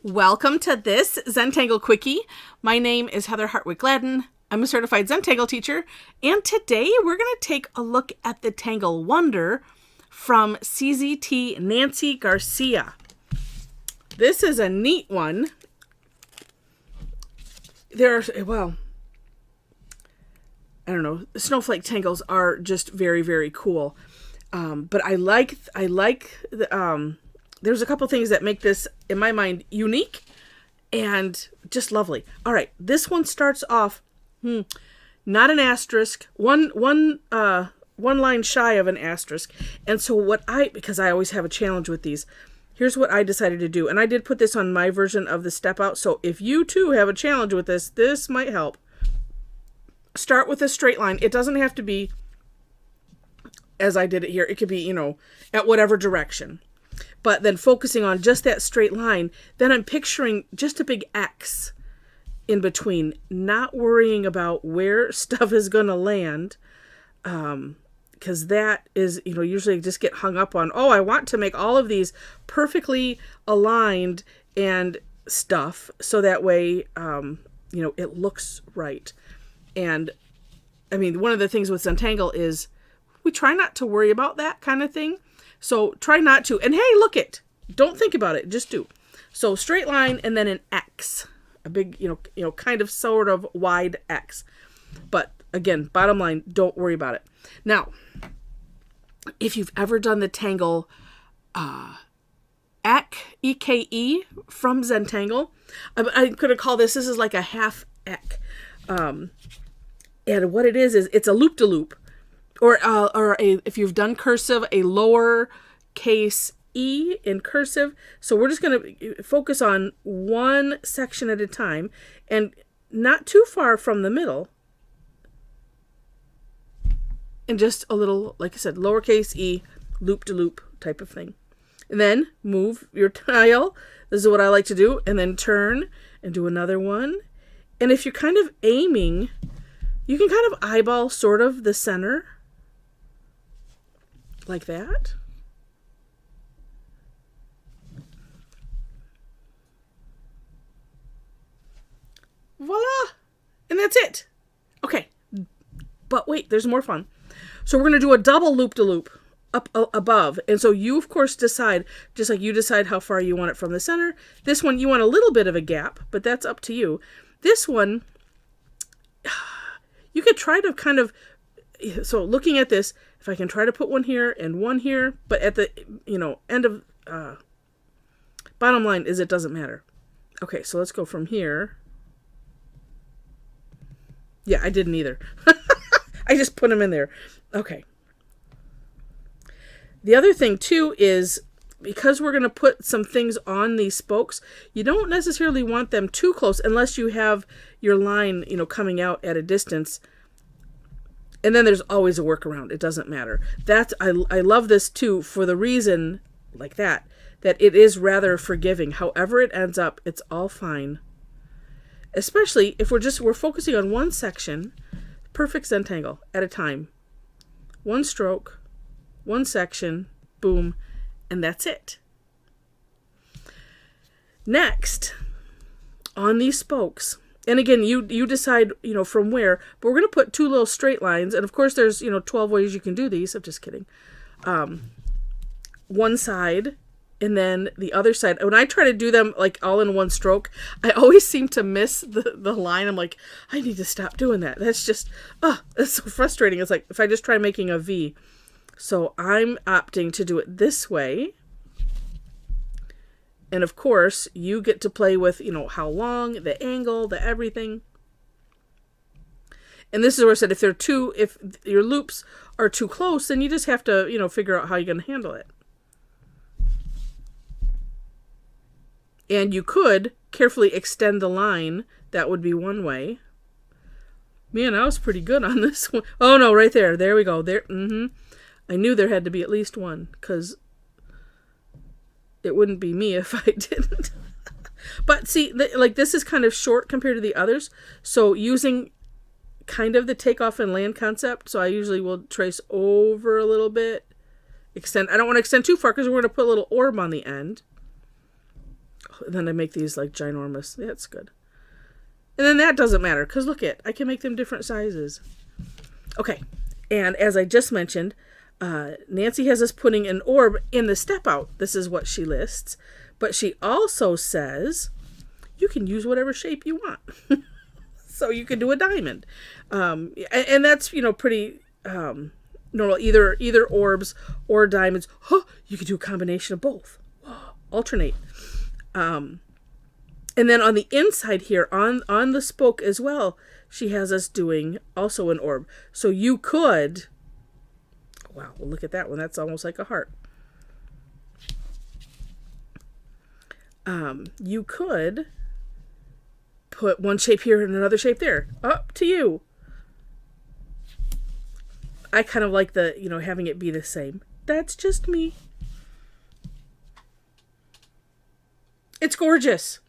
Welcome to this Zentangle Quickie. My name is Heather Hartwick Gladden. I'm a certified Zentangle teacher, and today we're going to take a look at the Tangle Wonder from CZT Nancy Garcia. This is a neat one. The snowflake tangles are just very, very cool. But I like the, there's a couple things that make this, in my mind, unique and just lovely. All right, this one starts off, not an asterisk, one line shy of an asterisk. And so because I always have a challenge with these, here's what I decided to do. And I did put this on my version of the step out. So if you too have a challenge with this might help. Start with a straight line. It doesn't have to be as I did it here. It could be, at whatever direction. But then focusing on just that straight line, then I'm picturing just a big X in between, not worrying about where stuff is going to land. Because that is, usually just get hung up on, I want to make all of these perfectly aligned and stuff. So that way, it looks right. And I mean, one of the things with Zentangle is we try not to worry about that kind of thing. So try not to. And hey, look it. Don't think about it. Just do. So straight line and then an X. A big, kind of sort of wide X. But again, bottom line, don't worry about it. Now, if you've ever done the Tangle EKE from Zentangle, I'm going to call this is like a half ek. And what it is it's a loop-de-loop. Or if you've done cursive, a lower case E in cursive. So we're just going to focus on one section at a time and not too far from the middle. And just a little, like I said, lowercase e, loop-de-loop type of thing. And then move your tile. This is what I like to do. And then turn and do another one. And if you're kind of aiming, you can kind of eyeball sort of the center. Like that. Voila! And that's it. Okay. But wait, there's more fun. So we're going to do a double loop-de-loop up above. And so you, of course, decide, just like you decide how far you want it from the center. This one, you want a little bit of a gap, but that's up to you. This one, you could try to kind of, so looking at this, if I can try to put one here and one here, but at the, end of, bottom line is it doesn't matter. Okay, so let's go from here. Yeah, I didn't either. I just put them in there. Okay. The other thing too is, because we're going to put some things on these spokes, you don't necessarily want them too close unless you have your line, coming out at a distance. And then there's always a workaround. It doesn't matter. I love this too for the reason like that it is rather forgiving. However it ends up, it's all fine. Especially if we're focusing on one section, perfect Zentangle at a time. One stroke, one section, boom, and that's it. Next, on these spokes, and again, you decide, from where, but we're going to put two little straight lines. And of course, there's, 12 ways you can do these. I'm just kidding. One side and then the other side. When I try to do them like all in one stroke, I always seem to miss the line. I'm like, I need to stop doing that. That's just, that's so frustrating. It's like if I just try making a V. So I'm opting to do it this way. And of course, you get to play with, how long, the angle, the everything. And this is where I said, if your loops are too close, then you just have to, figure out how you're going to handle it. And you could carefully extend the line. That would be one way. Man, I was pretty good on this one. Oh, no, right there. There we go. There. I knew there had to be at least one, because it wouldn't be me if I didn't. But see, this is kind of short compared to the others. So using kind of the takeoff and land concept. So I usually will trace over a little bit. Extend. I don't want to extend too far because we're going to put a little orb on the end. And then I make these like ginormous. Yeah, it's good. And then that doesn't matter because look I can make them different sizes. Okay. And as I just mentioned, Nancy has us putting an orb in the step out. This is what she lists. But she also says you can use whatever shape you want. So you can do a diamond. And that's, pretty normal. Either orbs or diamonds. You could do a combination of both. Alternate. And then on the inside here, on the spoke as well, she has us doing also an orb. So you could, wow, well, look at that one. That's almost like a heart. You could put one shape here and another shape there. Up to you. I kind of like the, having it be the same. That's just me. It's gorgeous.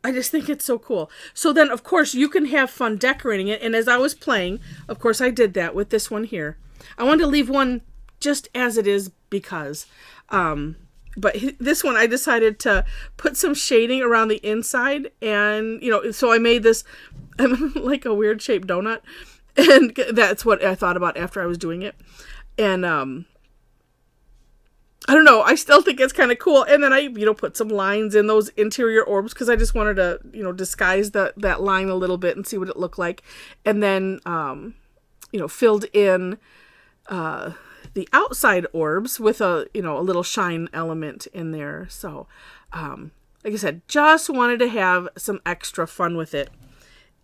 I just think it's so cool. So then, of course, you can have fun decorating it. And as I was playing, of course, I did that with this one here. I wanted to leave one just as it is because. But this one, I decided to put some shading around the inside. And, so I made this like a weird shaped donut. And that's what I thought about after I was doing it. And I don't know. I still think it's kind of cool. And then I, put some lines in those interior orbs because I just wanted to, disguise that line a little bit and see what it looked like. And then, filled in the outside orbs with a little shine element in there. So, like I said, just wanted to have some extra fun with it.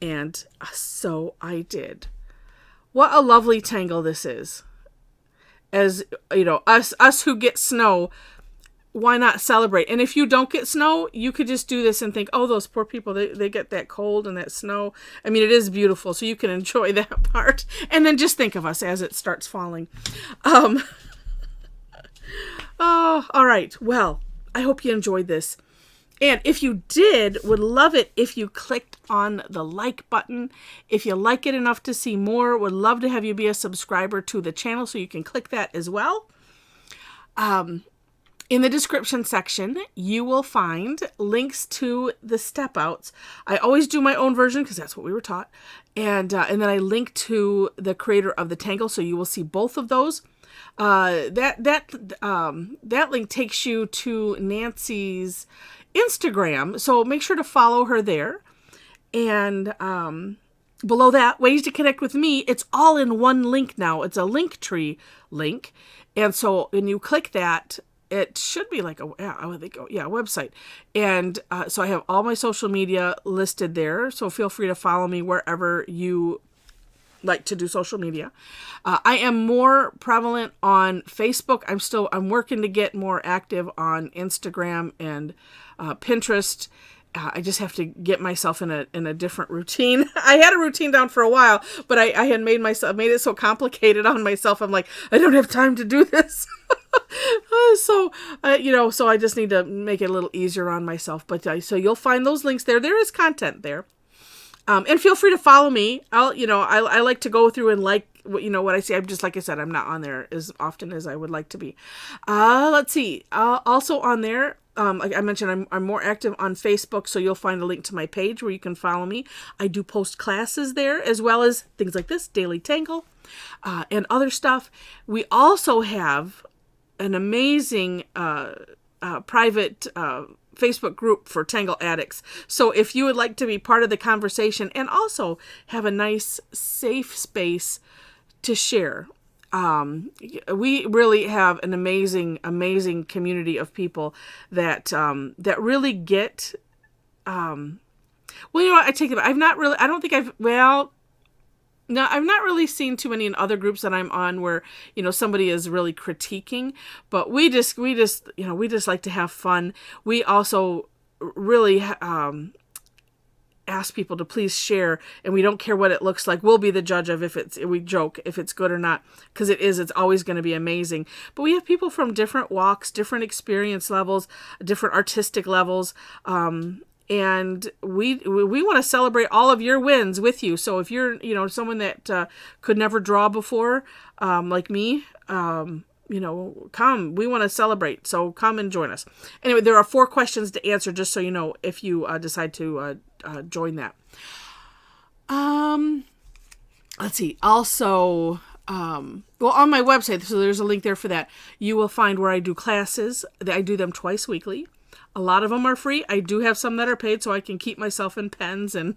And so I did. What a lovely tangle this is. As us who get snow, why not celebrate? And if you don't get snow, you could just do this and think, oh, those poor people, they get that cold and that snow. I mean, it is beautiful, so you can enjoy that part. And then just think of us as it starts falling. Oh, all right. Well, I hope you enjoyed this. And if you did, would love it if you clicked on the like button. If you like it enough to see more, would love to have you be a subscriber to the channel so you can click that as well. In the description section, you will find links to the step outs. I always do my own version because that's what we were taught. And then I link to the creator of the tangle, so you will see both of those. That link takes you to Nancy's Instagram, so make sure to follow her there. And below that, ways to connect with me. It's all in one link now. It's a Linktree link, and so when you click that, it should be like a website. And so I have all my social media listed there. So feel free to follow me wherever you like to do social media. I am more prevalent on Facebook. I'm working to get more active on Instagram and Pinterest. I just have to get myself in a different routine. I had a routine down for a while, but I had made it so complicated on myself. I'm like, I don't have time to do this. So I just need to make it a little easier on myself. But so you'll find those links there. There is content there. And feel free to follow me. I like to go through and like what I see. I'm just, like I said, I'm not on there as often as I would like to be. Let's see. Also on there, like I mentioned, I'm more active on Facebook, so you'll find a link to my page where you can follow me. I do post classes there, as well as things like this, Daily Tangle, and other stuff. We also have an amazing private Facebook group for Tangle addicts. So if you would like to be part of the conversation and also have a nice, safe space to share, we really have an amazing community of people that really get. I take it back. I've not really seen too many in other groups that I'm on where, somebody is really critiquing, but we just like to have fun. We also really ask people to please share, and we don't care what it looks like. We'll be the judge of we joke if it's good or not, because it's always going to be amazing. But we have people from different walks, different experience levels, different artistic levels, and we want to celebrate all of your wins with you. So if you're, someone that could never draw before, like me, come. We want to celebrate. So come and join us. Anyway, there are 4 questions to answer, just so you know, if you decide to join that. Let's see. Also, on my website, so there's a link there for that. You will find where I do classes. I do them twice weekly. A lot of them are free. I do have some that are paid, so I can keep myself in pens and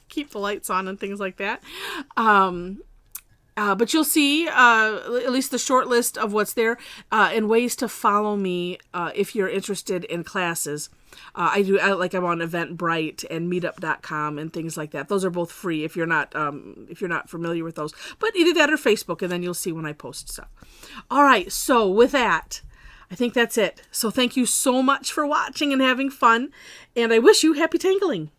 keep the lights on and things like that. But you'll see at least the short list of what's there and ways to follow me if you're interested in classes. I'm on Eventbrite and Meetup.com and things like that. Those are both free if you're not familiar with those. But either that or Facebook, and then you'll see when I post stuff. All right, so with that, I think that's it. So thank you so much for watching and having fun, and I wish you happy tangling.